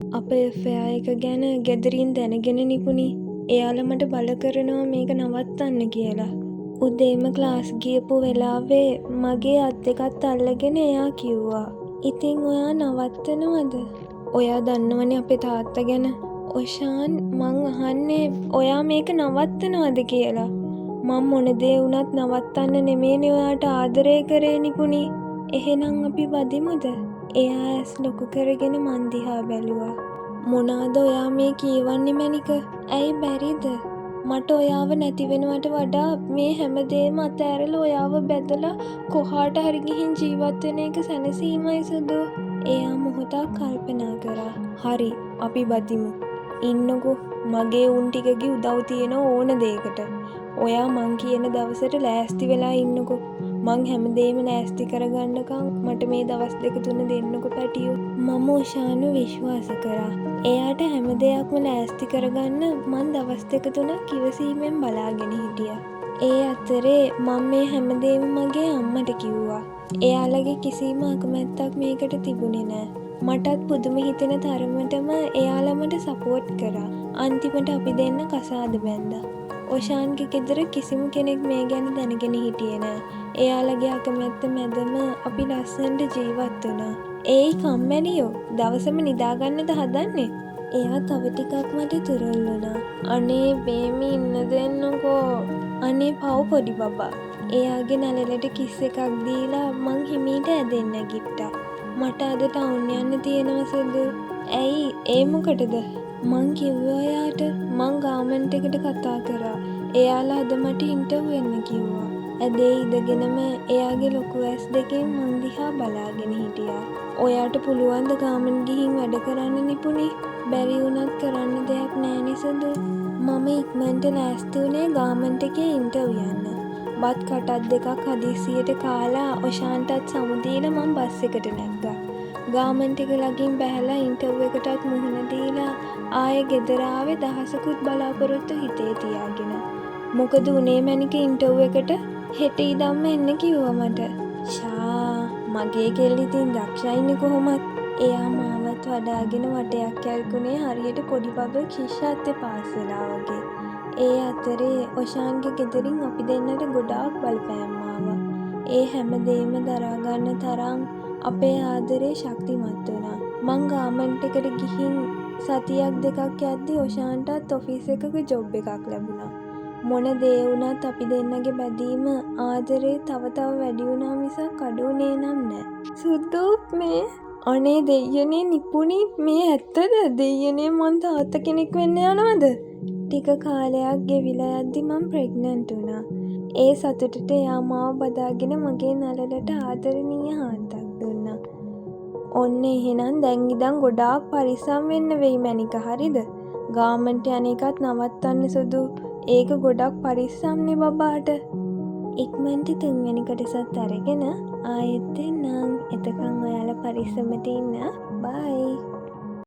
අපේ ෆෙයා එක ගැන ගෙදරින් දැනගෙන නිපුණි. එයාලා මට බල කරනවා මේක නවත්තන්න කියලා. උදේම ක්ලාස් ගියපු වෙලාවේ මගේ අත් දෙකත් අල්ලගෙන එයා කිව්වා. ඉතින් ඔයා නවත්තනවද? ඔයා දන්නවනේ අපේ තාත්තා ගැන. ඔෂාන් මං අහන්නේ ඔයා මේක නවත්තනවද කියලා. මං මොන දේ වුණත් නවත්තන්න නෙමේනේ ඔයාට ආදරය කරේ නිපුණි. එහෙනම් අපි වදිමුද? එයා ඇස් ලොකු කරගෙන මන් දිහා බැලුවා. මොනාද ඔයා මේ කියවන්නේ මැනික? ඇයි බැරිද? මට ඔයාව නැති වෙනවට වඩා මේ හැමදේම අතෑරලා ඔයාව බැදලා කොහාට හරි ගිහින් ජීවත් වෙන එක සැනසීමයි සුදු. එයා මොහොතක් කල්පනා කරා. හරි, අපි බදිමු. ඉන්නකෝ, මගේ උන් ටිකගේ උදව් තියෙන ඕන දෙයකට. ඔයා මං කියන දවසට ලෑස්ති වෙලා ඉන්නකෝ. මං හැමදේම ලෑස්ති කරගන්නකම් මට මේ දවස් දෙක තුන දෙන්නකෝ පැටියෝ. මම ඔෂාන්ව විශ්වාස කරා. එයාට හැම දෙයක්ම ලෑස්ති කරගන්න මං දවස් දෙක තුනක් ඉවසීමෙන් බලාගෙන හිටියා. ඒ අතරේ මම මේ හැමදේම මගේ අම්මට කිව්වා. එයාලගේ කිසිම අකමැත්තක් මේකට තිබුණේ නෑ. මටත් පුදුම හිතෙන තරමටම එයාලා මට සපෝට් කරා. අන්තිමට අපි දෙන්න කසාද බැන්දා. ඔෂාන්ගේ ගෙදර කිසිම කෙනෙක් මේ ගැන දැනගෙන හිටියේ නෑ. එයාලගේ අකමැත්ත මැදම අපි ලස්සනට ජීවත් වුණා. ඒයි කම්මැලියෝ, දවසම නිදාගන්නද හදන්නේ? එයා තව ටිකක් මට තුරල් වුණා. අනේ බේමි ඉන්න දෙන්නකෝ. අනේ පව් පොඩි බබා. එයාගේ නළලට කිස් එකක් දීලා මං හිමීට ඇදෙන්න නැගිට්ටා. මට අද ටවුන් යන්න තියෙනවා සුදු. ඇයි ඒ මොකටද? මං කිව්වා එයාට මං ගාමන්ට් එකට කතා කරා. එයාලා අද මට ඉන්ටර්වයුව වෙන්න කිව්වා. ඇදේ ඉඳගෙනම එයාගේ ලොකු ඇස් දෙකෙන් මං දිහා බලාගෙන හිටියා. ඔයාට පුළුවන් ද ගාමන්ට් ගිහින් වැඩ කරන්න නිපුණි? බැරි වුණත් කරන්න දෙයක් නෑ නේ සුදු. මම ඉක්මනට ලෑස්ති වුණේ ගාමන්ට් එකේ ඉන්ටර්වයුව යන්න. බත් කටත් දෙකක් හදිසියට කාලා ඔෂාන්ටත් සමුදීලා මං බස් එකට නැග්ගා. ගාමන්ට් එක ළඟින් බැහැලා ඉන්ටර්වයුව එකටත් මුහුණ දීලා ආයෙ ගෙදර ආවේ දහසකුත් බලාපොරොත්තු හිතේ තියාගෙන. මොකද උනේ මැනික ඉන්ටර්වයුව එකට හෙට ඉදම්ම එන්න කිව්වා මට. ෂා මගේ කෙල්ල ඉතින් දක්ෂයිනේ කොහොමත්. එයා මාවත් වඩාගෙන වටයක් කැල්කුනේ හරියට පොඩි බබෙක් ශිෂ්‍යත්වයේ පාස් වෙලා වගේ. ඒ අතරේ ඔෂාන්ගේ ගෙදරින් අපි දෙන්නට ගොඩාක් බලපෑම් ආවා. ඒ හැමදේම දරා ගන්න තරම් අපේ ආදරේ ශක්තිමත් වුණා. මං ගාමන්ට් එකට ගිහින් සතියක් දෙකක් යද්දි ඔෂාන්ටත් ඔෆිස් එකක ජොබ් එකක් ලැබුණා. මොන දේ වුණත් අපි දෙන්නගේ බැඳීම ආදරේ තව තව වැඩි වුණා මිසක් අඩු වුණේ නම් නෑ. සුදු මේ අනේ දෙයියනේ නිපුණි, මේ ඇත්තද? දෙයියනේ මං තාත්තා කෙනෙක් වෙන්න යනවද? ටික කාලයක් ගෙවිලා යද්දි මං ප්‍රෙග්නන්ට් වුණා. ඒ සතුටට එයා මාව බදාගෙන මගේ නළලට ආදරණීය හාන්තක් දුන්නා. ඔන්න එහෙනම් දැන් ඉඳන් ගොඩාක් පරිස්සම් වෙන්න වෙයි මැනික, හරිද? ගාමන්ට් යන එකත් නවත්තන්න සුදු. ඒක ගොඩක් පරිස්සම්නේ බබාට. ඉක්මනට තුන්වෙනි කොටසත් අරගෙන ආයෙත් එන්නම්. එතකන් ඔයාලා පරිස්සමට ඉන්න. බයි.